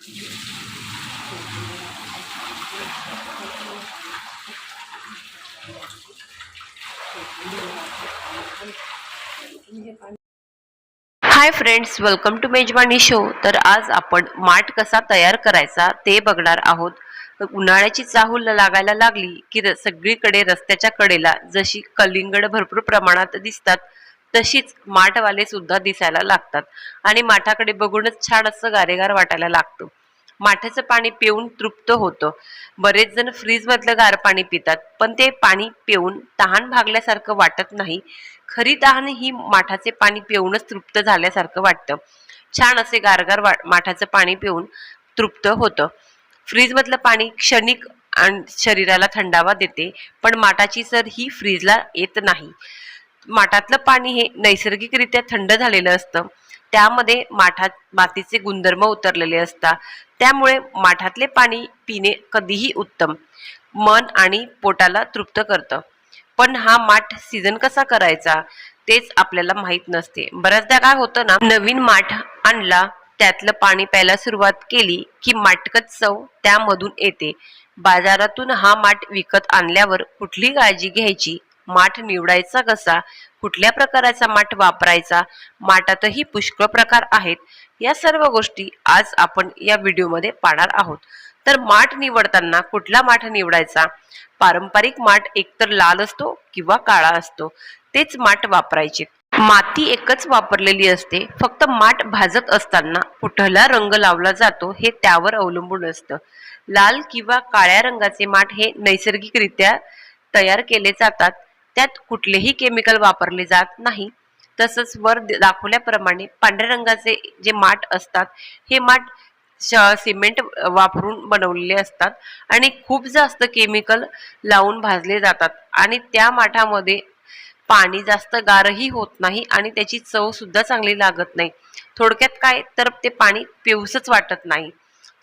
Hi friends, welcome to मेजवानी show. तर आज आपण माठ कसा तयार करायचा ते बघणार आहोत। उन्हाळ्याची चाहूल लागायला लागली की सगळीकडे रस्त्याच्या कडेला जशी कलिंगड भरपूर प्रमाणात दिसतात तशीच माठवाले सुद्धा दिसायला लागतात आणि माठाकडे बघूनच छान असं गारेगार वाटायला लागतं। माठाचं पाणी पिऊन तृप्त होतं। बरेच जण फ्रीज मधलं गार पाणी पितात, पण ते पाणी पिऊन तहान भागल्यासारखं वाटत नाही। खरी तहान ही माठाचे पाणी पिऊनच तृप्त झाल्यासारखं वाटतं। छान असे गारगार माठाचं पाणी पिऊन तृप्त होतं। फ्रीज मधलं पाणी क्षणिक आणि शरीराला थंडावा देते, पण माठाची सर ही फ्रीजला येत नाही। माठातलं पाणी हे नैसर्गिकरित्या थंड झालेलं असतं। त्यामध्ये मातीचे गुणधर्म उतरलेले असतात, त्यामुळे माठातले पाणी पिणे कधीही उत्तम, मन आणि पोटाला तृप्त करतं। पण हा माठ सीझन कसा करायचा तेच आपल्याला माहित नसते। बऱ्याचदा काय होतं ना, नवीन माठ आणला, त्यातलं पाणी प्यायला सुरुवात केली की माटकत चव त्यामधून येते। बाजारातून हा माठ विकत आणल्यावर कुठली काळजी घ्यायची, माठ निवडायचा कसा, कुठल्या प्रकाराचा माठ वापरायचा, माठातही पुष्कळ प्रकार आहेत, या सर्व गोष्टी आज आपण या व्हिडिओमध्ये पाहणार आहोत। तर माठ निवडताना कुठला माठ निवडायचा? पारंपरिक माठ एकतर लाल असतो किंवा काळा असतो, तेच माठ वापरायचे। माती एकच वापरलेली असते, फक्त माठ भाजत असताना कुठला रंग लावला जातो हे त्यावर अवलंबून असतं। लाल किंवा काळ्या रंगाचे माठ हे नैसर्गिकरित्या तयार केले जातात, त्यात कुठलेही केमिकल वापरले जात नाही। तसंच वर दाखवल्याप्रमाणे पांढऱ्या रंगाचे जे माठ असतात हे माठ सिमेंट वापरून बनवलेले असतात आणि खूप जास्त केमिकल लावून भाजले जातात आणि त्या माठामध्ये पाणी जास्त गारही होत नाही आणि त्याची चव सुद्धा चांगली लागत नाही। थोडक्यात काय तर ते पाणी पिऊसच वाटत नाही।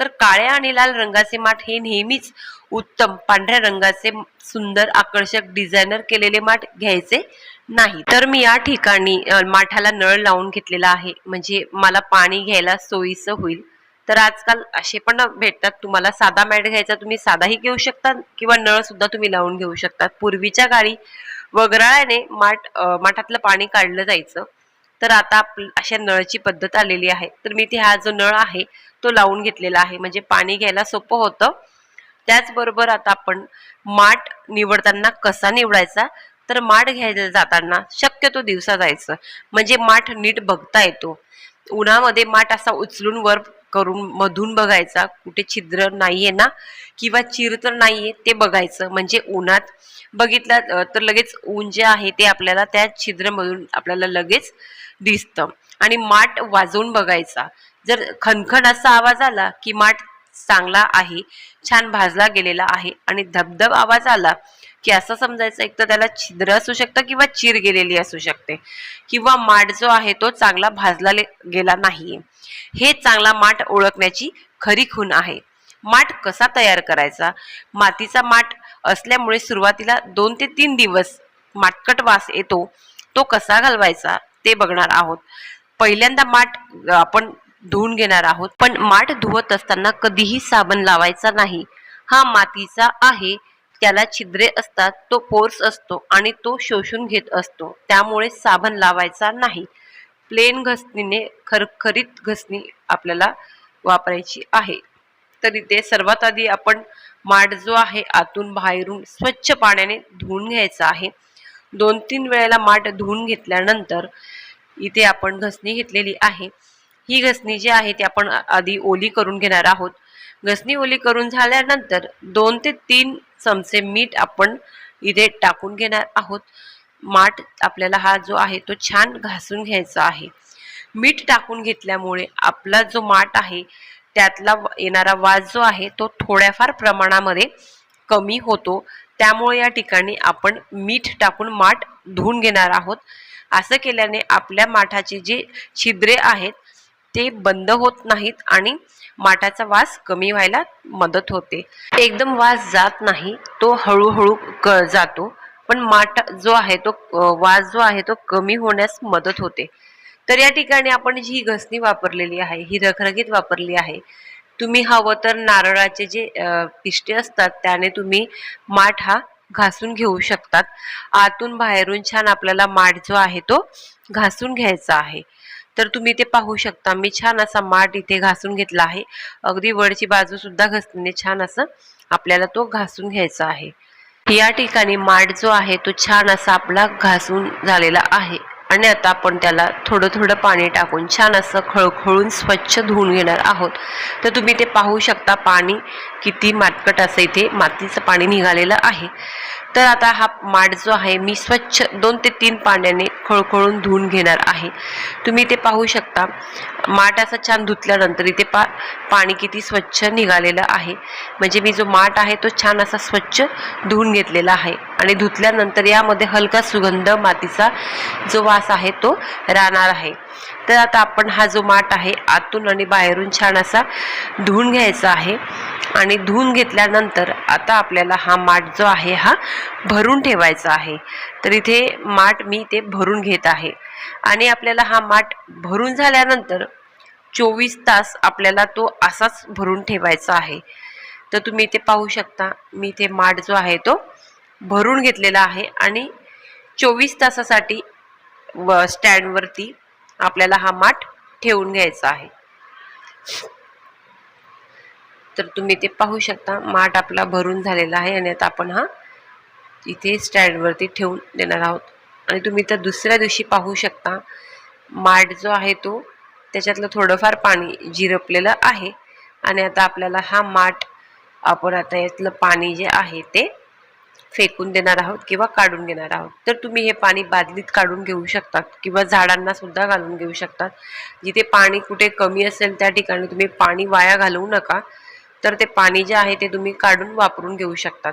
तर काळ्या आणि लाल रंगाचे माठ हे नेहमीच उत्तम, पांढऱ्या रंगाचे सुंदर आकर्षक डिझायनर केलेले माठ घ्यायचे नाही। तर मी या ठिकाणी माठाला नळ लावून घेतलेला आहे, म्हणजे मला पाणी घ्यायला सोयीचं होईल। तर आजकाल असे पण भेटतात, तुम्हाला साधा माठ घ्यायचा तुम्ही साधाही घेऊ शकता किंवा नळ सुद्धा तुम्ही लावून घेऊ शकता। पूर्वीच्या काळी वगराळ्याने माठातलं पाणी काढलं जायचं, तर आता अशा नळची पद्धत आलेली आहे। तर मी इथे हा जो नळ आहे तो लावून घेतलेला आहे, म्हणजे पाणी घ्यायला सोपं होतं। त्याचबरोबर आता आपण माठ निवडताना कसा निवडायचा, तर माठ घ्यायला जाताना शक्यतो दिवसा जायचं, म्हणजे माठ नीट बघता येतो। उन्हामध्ये माठ असा उचलून वर करून मधून बघायचा, कुठे छिद्र नाहीये ना किंवा चिर तर नाहीये ते बघायचं, म्हणजे उन्हात बघितलं तर लगेच ऊन जे आहे ते आपल्याला त्या छिद्रमधून आपल्याला लगेच दिसतं। आणि माठ वाजवून बघायचा, जर खणखण असा आवाज आला की माठ चांगला आहे, छान भाजला गेलेला आहे, आणि धबधब आवाज आला की असं समजायचं एक तर त्याला छिद्र असू शकतं किंवा चीर गेलेली असू शकते, किंवा माठ जो आहे तो चांगला भाजला गेला नाहीये। हे चांगला माठ ओळखण्याची खरी खूण आहे। माठ कसा तयार करायचा? मातीचा माठ असल्यामुळे सुरुवातीला 2 ते 3 दिवस माठकट वास येतो, तो कसा घालवायचा ते बघणार आहोत। पहिल्यांदा माठ आपण धुवून घेणार आहोत, पण माठ धुवत असताना कधीही साबण लावायचा नाही। हा मातीचा आहे, त्याला छिद्रे असतात, तो पोर्स असतो आणि तो शोषून घेत असतो, त्यामुळे साबण लावायचा नाही। प्लेन घसणीने, खरखरीत घसणी आपल्याला वापरायची आहे। तर इथे सर्वात आधी आपण माठ जो आहे आतून बाहेरून स्वच्छ पाण्याने धुवून घ्यायचा आहे। 2-3 वेळेला माठ धुवून घेतल्यानंतर इथे आपण घसणी घेतलेली आहे। ही घसणी जी आहे ती आपण आधी ओली करून घेणार आहोत। घसणी ओली करून झाल्यानंतर 2 ते 3 चमचे मीठ आपण इथे टाकून घेणार आहोत। माठ आपल्याला हा जो आहे तो छान घासून घ्यायचा आहे। मीठ टाकून घेतल्यामुळे आपला जो माठ आहे त्यातला येणारा वास जो आहे तो थोड्याफार प्रमाणामध्ये कमी होतो, त्यामुळे या ठिकाणी आपण मीठ टाकून माठ धुवून घेणार आहोत। असं केल्याने आपल्या माठाचे जे छिद्रे आहेत ते बंद होत नाहीत आणि माठाचा वास कमी व्हायला मदत होते। एकदम वास जात नाही, तो हळूहळू जातो, पण माठ जो आहे तो वास जो आहे तो कमी होण्यास मदत होते। तर या ठिकाणी आपण जी घसणी वापरलेली आहे ही रखरखीत वापरली आहे, तुम्ही हवं तर नारळाचे जे पिष्टे असतात त्याने तुम्ही माठ हा घासून घेऊ शकतात. आतून बाहेरून छान आपल्याला माठ जो आहे तो घासून घ्यायचा आहे. तर तुम्ही ते पाहू शकता, मी छान असा माठ इथे घासून घेतला आहे. अगदी वरची बाजू सुद्धा घसल्याने छान असं आपल्याला तो घासून घ्यायचा आहे. या ठिकाणी माठ जो आहे तो छान असा आपला घासून झालेला आहे आणि आता आपण त्याला थोडं थोडं पाणी टाकून छान असं खळखळून स्वच्छ धुवून घेणार आहोत. तर तुम्ही ते पाहू शकता, पाणी किती मातकट असं इथे मातीचं पाणी निघालेलं आहे. तर आता हा माठ जो आहे मी स्वच्छ 2 ते 3 पाण्याने खळखळून धुवून घेणार आहे. तुम्ही ते पाहू शकता, माठ असं छान धुतल्यानंतर इथे पाणी किती स्वच्छ निघालेलं आहे. म्हणजे मी जो माठ आहे तो छान असा स्वच्छ धुवून घेतलेला आहे आणि धुतल्यानंतर यामध्ये हलका सुगंध मातीचा जो वास आहे तो राहणार आहे. तर आता आपण हा जो माठ आहे आतून आणि बाहेरून छान असा धुवून घ्यायचा आहे आणि धुवून घेतल्यानंतर आता आपल्याला हा माठ जो आहे हा भरून ठेवायचा आहे. तर इथे माठ मी ते भरून घेत आहे आणि आपल्याला हा माठ भरून झाल्यानंतर 24 तास आपल्याला तो असाच भरून ठेवायचा आहे. तर तुम्ही इथे पाहू शकता, मी इथे माठ जो आहे तो भरून घेतलेला आहे आणि 24 तासासाठी स्टँडवरती आपल्याला हा माठ ठेवून घ्यायचा आहे. तर तुम्ही ते पाहू शकता, माठ आपला भरून झालेला आहे आणि आता आपण हा इथे स्टँडवरती ठेवून देणार आहोत. आणि तुम्ही तर दुसऱ्या दिवशी पाहू शकता, माठ जो आहे तो त्याच्यातलं थोडंफार पाणी जिरपलेलं आहे आणि आता आपल्याला हा माठ आपण आता यातलं पाणी जे आहे ते फेकून देणार आहोत किंवा काढून घेणार आहोत. तर तुम्ही हे पाणी बादलीत काढून घेऊ शकतात किंवा झाडांना सुद्धा घालून घेऊ शकतात. जिथे पाणी कुठे कमी असेल त्या ठिकाणी तुम्ही पाणी वाया घालवू नका. तर ते पाणी जे आहे ते तुम्ही काढून वापरून घेऊ शकतात.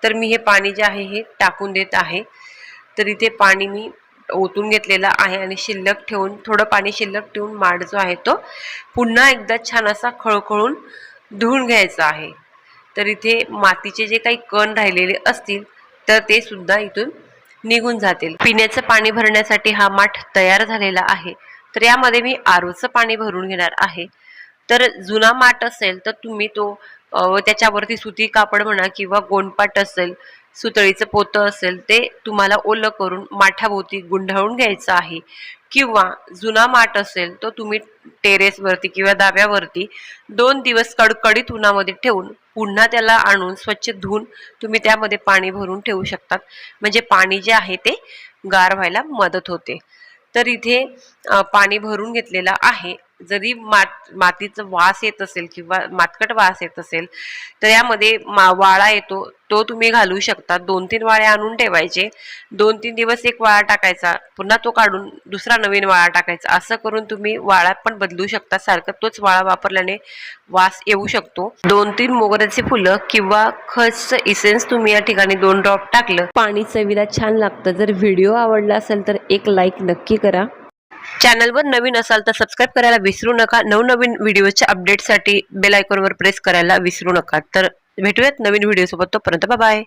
तर मी हे पाणी जे आहे हे टाकून देत आहे. तर इथे पाणी मी ओतून घेतलेला आहे आणि शिल्लक ठेवून, थोडं पाणी शिल्लक ठेवून माठ जो आहे तो पुन्हा एकदा छान असा खळखळून धुवून घ्यायचा आहे. तर इथे मातीचे जे काही कण राहिलेले असतील तर ते सुद्धा इथून निघून जातील. पिण्याचं पाणी भरण्यासाठी हा माठ तयार झालेला आहे. तर यामध्ये मी आरोचं पाणी भरून घेणार आहे. तर जुना माठ असेल तर तुम्ही तो त्याच्यावरती सुती कापड म्हणा किंवा गोंडपाट असेल, सुतळीचं पोतं असेल ते तुम्हाला ओलं करून माठाभोवती गुंडाळून घ्यायचं आहे. किंवा जुना माठ असेल तो तुम्ही टेरेसवरती किंवा धाब्यावरती 2 दिवस कडकडीत उन्हामध्ये ठेवून पुन्हा त्याला आणून स्वच्छ धुवून तुम्ही त्यामध्ये पाणी भरून ठेवू शकतात. म्हणजे पाणी जे आहे ते गार व्हायला मदत होते. तर इथे पाणी भरून घेतलेलं आहे. जरी मातीचा वास येत असेल किंवा मातकट वास येत असेल तर यामध्ये वाळा येतो, तो तुम्ही घालू शकता. 2-3 वाळे आणून ठेवायचे, 2-3 दिवस एक वाळा टाकायचा, पुन्हा तो काढून दुसरा नवीन वाळा टाकायचा. असं करून तुम्ही वाळा पण बदलू शकता. सारखं तोच वाळा वापरल्याने वास येऊ शकतो. 2-3 मोगऱ्याचे फुलं किंवा खसचं इसेन्स तुम्ही या ठिकाणी 2 ड्रॉप टाकलं, पाणी चवीला छान लागतं. जर व्हिडिओ आवडला असेल तर एक लाईक नक्की करा. चॅनलवर नवीन असाल तर सबस्क्राईब करायला विसरू नका. नवनवीन व्हिडिओच्या अपडेटसाठी बेल आयकॉनवर प्रेस करायला विसरू नका. तर भेटूयात नवीन व्हिडिओ सोबत. तोपर्यंत बाय बाय.